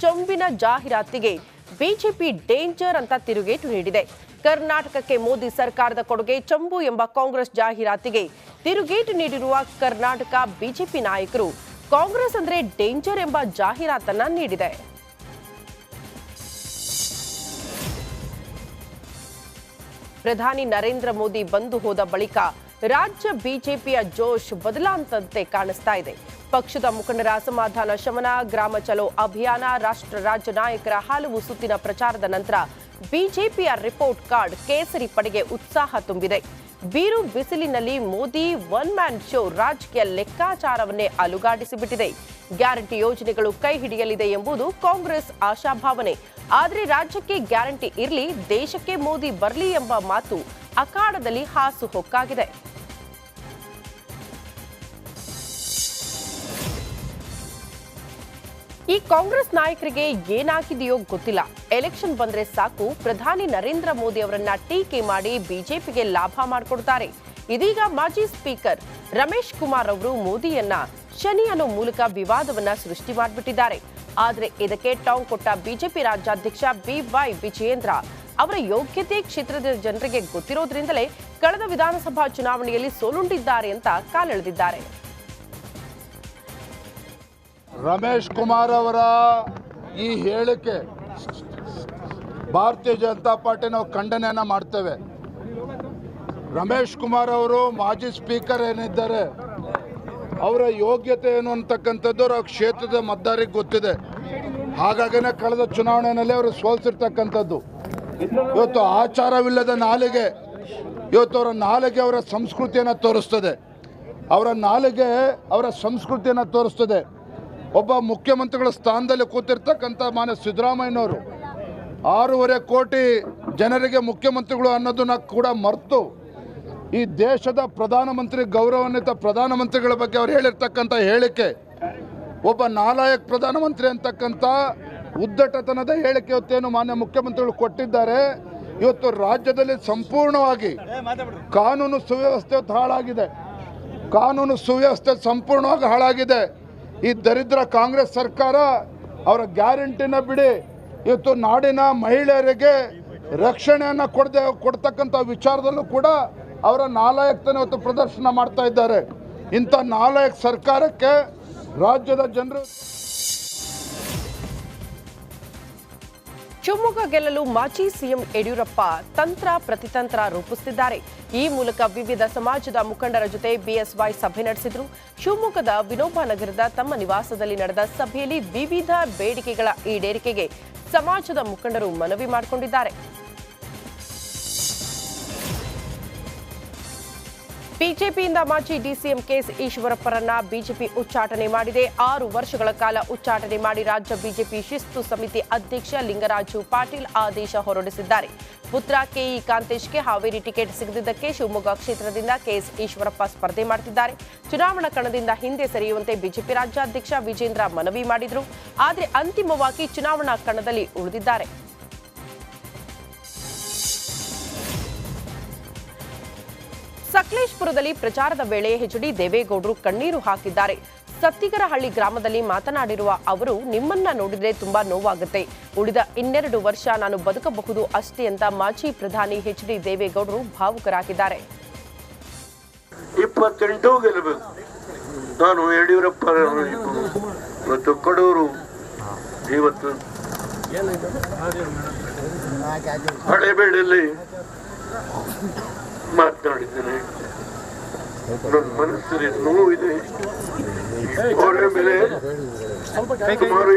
ಚೊಂಬಿನ ಜಾಹೀರಾತಿಗೆ BJP danger ಅಂತ ತಿರುಗೇಟು ನೀಡಿದೆ. ಕರ್ನಾಟಕಕ್ಕೆ ಮೋದಿ ಸರ್ಕಾರದ ಕೊಡುಗೆ ಚಂಬು ಎಂಬ ಕಾಂಗ್ರೆಸ್ ಜಾಹೀರಾತಿಗೆ ತಿರುಗೇಟು ನೀಡಿರುವ ಕರ್ನಾಟಕ ಬಿಜೆಪಿ ನಾಯಕರು ಕಾಂಗ್ರೆಸ್ ಅಂದ್ರೆ ಡೇಂಜರ್ ಎಂಬ ಜಾಹೀರಾತನ್ನ ನೀಡಿದೆ. ಪ್ರಧಾನಿ ನರೇಂದ್ರ ಮೋದಿ ಬಂದು ಹೋದ ಬಳಿಕ ರಾಜ್ಯ ಬಿಜೆಪಿಯ ಜೋಶ್ ಬದಲಾಂತಂತೆ ಕಾಣಿಸ್ತಾ ಇದೆ. ಪಕ್ಷದ ಮುಖಂಡರ ಅಸಮಾಧಾನ ಶಮನ, ಗ್ರಾಮ ಚಲೋ ಅಭಿಯಾನ, ರಾಷ್ಟ್ರ ರಾಜ್ಯ ನಾಯಕರ ಹಲವು ಸುತ್ತಿನ ಪ್ರಚಾರದ ನಂತರ ಬಿಜೆಪಿಯ ರಿಪೋರ್ಟ್ ಕಾರ್ಡ್ ಕೇಸರಿ ಪಡೆಗೆ ಉತ್ಸಾಹ ತುಂಬಿದೆ. ಬೀರು ಬಿಸಿಲಿನಲ್ಲಿ ಮೋದಿ ಒನ್ ಮ್ಯಾನ್ ಶೋ ರಾಜಕೀಯ ಲೆಕ್ಕಾಚಾರವನ್ನೇ ಅಲುಗಾಡಿಸಿಬಿಟ್ಟಿದೆ. ಗ್ಯಾರಂಟಿ ಯೋಜನೆಗಳು ಕೈ ಹಿಡಿಯಲಿದೆ ಎಂಬುದು ಕಾಂಗ್ರೆಸ್ ಆಶಾಭಾವನೆ. ಆದರೆ ರಾಜ್ಯಕ್ಕೆ ಗ್ಯಾರಂಟಿ ಇರಲಿ, ದೇಶಕ್ಕೆ ಮೋದಿ ಬರಲಿ ಎಂಬ ಮಾತು ಅಖಾಡದಲ್ಲಿ ಹಾಸು ಹೊಕ್ಕಾಗಿದೆ. ಈ ಕಾಂಗ್ರೆಸ್ ನಾಯಕರಿಗೆ ಏನಾಗಿದೆಯೋ ಗೊತ್ತಿಲ್ಲ. ಎಲೆಕ್ಷನ್ ಬಂದ್ರೆ ಸಾಕು, ಪ್ರಧಾನಿ ನರೇಂದ್ರ ಮೋದಿ ಅವರನ್ನ ಟೀಕೆ ಮಾಡಿ ಬಿಜೆಪಿಗೆ ಲಾಭ ಮಾಡಿಕೊಡ್ತಾರೆ. ಇದೀಗ ಮಾಜಿ ಸ್ಪೀಕರ್ ರಮೇಶ್ ಕುಮಾರ್ ಅವರು ಮೋದಿಯನ್ನ ಶನಿ ಅನ್ನೋ ಮೂಲಕ ವಿವಾದವನ್ನ ಸೃಷ್ಟಿ ಮಾಡಿಬಿಟ್ಟಿದ್ದಾರೆ. ಆದ್ರೆ ಇದಕ್ಕೆ ಟಾಂಗ್ ಕೊಟ್ಟ ಬಿಜೆಪಿ ರಾಜ್ಯಾಧ್ಯಕ್ಷ BY ವಿಜಯೇಂದ್ರ ಅವರ ಯೋಗ್ಯತೆ ಕ್ಷೇತ್ರದ ಜನರಿಗೆ ಗೊತ್ತಿರೋದ್ರಿಂದಲೇ ಕಳೆದ ವಿಧಾನಸಭಾ ಚುನಾವಣೆಯಲ್ಲಿ ಸೋಲುಂಡಿದ್ದಾರೆ ಅಂತ ಕಾಲೆಳೆದಿದ್ದಾರೆ. ರಮೇಶ್ ಕುಮಾರ್ ಅವರ ಈ ಹೇಳಿಕೆ ಭಾರತೀಯ ಜನತಾ ಪಾರ್ಟಿ ನಾವು ಖಂಡನೆಯನ್ನ ಮಾಡ್ತೇವೆ. ರಮೇಶ್ ಕುಮಾರ್ ಅವರು ಮಾಜಿ ಸ್ಪೀಕರ್ ಏನಿದ್ದಾರೆ, ಅವರ ಯೋಗ್ಯತೆ ಏನು ಅಂತಕ್ಕಂಥದ್ದು ಅವರ ಕ್ಷೇತ್ರದ ಮತದಾರರಿಗೆ ಗೊತ್ತಿದೆ. ಹಾಗಾಗಿನೇ ಕಳೆದ ಚುನಾವಣೆಯಲ್ಲಿ ಅವರು ಸೋಲ್ಸಿರ್ತಕ್ಕಂಥದ್ದು. ಇವತ್ತು ಆಚಾರವಿಲ್ಲದ ನಾಲಿಗೆ, ಇವತ್ತು ಅವರ ನಾಲಿಗೆ ಅವರ ಸಂಸ್ಕೃತಿಯನ್ನು ತೋರಿಸ್ತದೆ. ಅವರ ನಾಲಿಗೆ ಅವರ ಸಂಸ್ಕೃತಿಯನ್ನು ತೋರಿಸ್ತದೆ. ಒಬ್ಬ ಮುಖ್ಯಮಂತ್ರಿಗಳ ಸ್ಥಾನದಲ್ಲಿ ಕೂತಿರ್ತಕ್ಕಂಥ ಮಾನ್ಯ ಸಿದ್ದರಾಮಯ್ಯನವರು 6.5 ಕೋಟಿ ಜನರಿಗೆ ಮುಖ್ಯಮಂತ್ರಿಗಳು ಅನ್ನೋದನ್ನ ಕೂಡ ಮರೆತು ಈ ದೇಶದ ಪ್ರಧಾನಮಂತ್ರಿ, ಗೌರವಾನ್ವಿತ ಪ್ರಧಾನಮಂತ್ರಿಗಳ ಬಗ್ಗೆ ಅವರು ಹೇಳಿರ್ತಕ್ಕಂಥ ಹೇಳಿಕೆ, ಒಬ್ಬ ನಾಲಾಯಕ್ ಪ್ರಧಾನಮಂತ್ರಿ ಅಂತಕ್ಕಂಥ ಉದ್ದಟತನದ ಹೇಳಿಕೆ ಇವತ್ತೇನು ಮಾನ್ಯ ಮುಖ್ಯಮಂತ್ರಿಗಳು ಕೊಟ್ಟಿದ್ದಾರೆ. ಇವತ್ತು ರಾಜ್ಯದಲ್ಲಿ ಸಂಪೂರ್ಣವಾಗಿ ಕಾನೂನು ಸುವ್ಯವಸ್ಥೆ ಹಾಳಾಗಿದೆ. ಕಾನೂನು ಸುವ್ಯವಸ್ಥೆ ಸಂಪೂರ್ಣವಾಗಿ ಹಾಳಾಗಿದೆ. ಈ ದರಿದ್ರ ಕಾಂಗ್ರೆಸ್ ಸರ್ಕಾರ ಅವರ ಗ್ಯಾರಂಟಿನ ಬಿಡಿ, ಇವತ್ತು ನಾಡಿನ ಮಹಿಳೆಯರಿಗೆ ರಕ್ಷಣೆಯನ್ನು ಕೊಡ್ತಕ್ಕಂಥ ವಿಚಾರದಲ್ಲೂ ಕೂಡ ಅವರ ನಾಲಾಯಕತನ ಇವತ್ತು ಪ್ರದರ್ಶನ ಮಾಡ್ತಾ ಇದ್ದಾರೆ. ಇಂಥ ನಾಲಾಯಕ್ ಸರ್ಕಾರಕ್ಕೆ ರಾಜ್ಯದ ಜನರು. ಶಿವಮೊಗ್ಗ ಗೆಲ್ಲಲು ಮಾಜಿ ಸಿಎಂ ಯಡಿಯೂರಪ್ಪ ತಂತ್ರ ಪ್ರತಿತಂತ್ರ ರೂಪಿಸುತ್ತಿದ್ದಾರೆ. ಈ ಮೂಲಕ ವಿವಿಧ ಸಮಾಜದ ಮುಖಂಡರ ಜೊತೆ BSY ಸಭೆ ನಡೆಸಿದರು. ಶಿವಮೊಗ್ಗದ ವಿನೋಬ ನಗರದ ತಮ್ಮ ನಿವಾಸದಲ್ಲಿ ನಡೆದ ಸಭೆಯಲ್ಲಿ ವಿವಿಧ ಬೇಡಿಕೆಗಳ ಈಡೇರಿಕೆಗೆ ಸಮಾಜದ ಮುಖಂಡರು ಮನವಿ ಮಾಡಿಕೊಂಡಿದ್ದಾರೆ. ಬಿಜೆಪಿಯಿಂದ ಮಾಜಿ DCM KS ಈಶ್ವರಪ್ಪರನ್ನ ಬಿಜೆಪಿ ಉಚ್ಚಾಟನೆ ಮಾಡಿದೆ. 6 ವರ್ಷಗಳ ಕಾಲ ಉಚ್ಚಾಟನೆ ಮಾಡಿ ರಾಜ್ಯ ಬಿಜೆಪಿ ಶಿಸ್ತು ಸಮಿತಿ ಅಧ್ಯಕ್ಷ ಲಿಂಗರಾಜು ಪಾಟೀಲ್ ಆದೇಶ ಹೊರಡಿಸಿದ್ದಾರೆ. ಪುತ್ರ KE ಕಾಂತೇಶ್ಗೆ ಹಾವೇರಿ ಟಿಕೆಟ್ ಸಿಗದಿದ್ದಕ್ಕೆ ಶಿವಮೊಗ್ಗ ಕ್ಷೇತ್ರದಿಂದ KS ಈಶ್ವರಪ್ಪ ಸ್ಪರ್ಧೆ ಮಾಡುತ್ತಿದ್ದಾರೆ. ಚುನಾವಣಾ ಕಣದಿಂದ ಹಿಂದೆ ಸರಿಯುವಂತೆ ಬಿಜೆಪಿ ರಾಜ್ಯಾಧ್ಯಕ್ಷ ವಿಜೇಂದ್ರ ಮನವಿ ಮಾಡಿದರು. ಆದರೆ ಅಂತಿಮವಾಗಿ ಚುನಾವಣಾ ಕಣದಲ್ಲಿ ಉಳಿದಿದ್ದಾರೆ. ಸಕಲೇಶಪುರದಲ್ಲಿ ಪ್ರಚಾರದ ವೇಳೆ HD ದೇವೇಗೌಡರು ಕಣ್ಣೀರು ಹಾಕಿದ್ದಾರೆ. ಸತ್ತಿಗರಹಳ್ಳಿ ಗ್ರಾಮದಲ್ಲಿ ಮಾತನಾಡಿರುವ ಅವರು, ನಿಮ್ಮನ್ನ ನೋಡಿದ್ರೆ ತುಂಬಾ ನೋವಾಗುತ್ತೆ, ಉಳಿದ 12 ವರ್ಷ ನಾನು ಬದುಕಬಹುದು ಅಷ್ಟೇ ಅಂತ ಮಾಜಿ ಪ್ರಧಾನಿ HD ದೇವೇಗೌಡರು ಭಾವುಕರಾಗಿದ್ದಾರೆ. 28 ಗೆಲ್ಲಬೇಕು. ನಾನು ಯಡಿಯೂರಪ್ಪ ಮತ್ತು ಕಡೂರು ಇವತ್ತು ಹಳೇಬೇಡಲ್ಲಿ ಮಾತನಾಡಿದ್ದೇನೆ. ನನ್ನ ಮನಸ್ಸಿನಲ್ಲಿ ನೋವಿದೆ. ಅವರ ಮೇಲೆ ಸುಮಾರು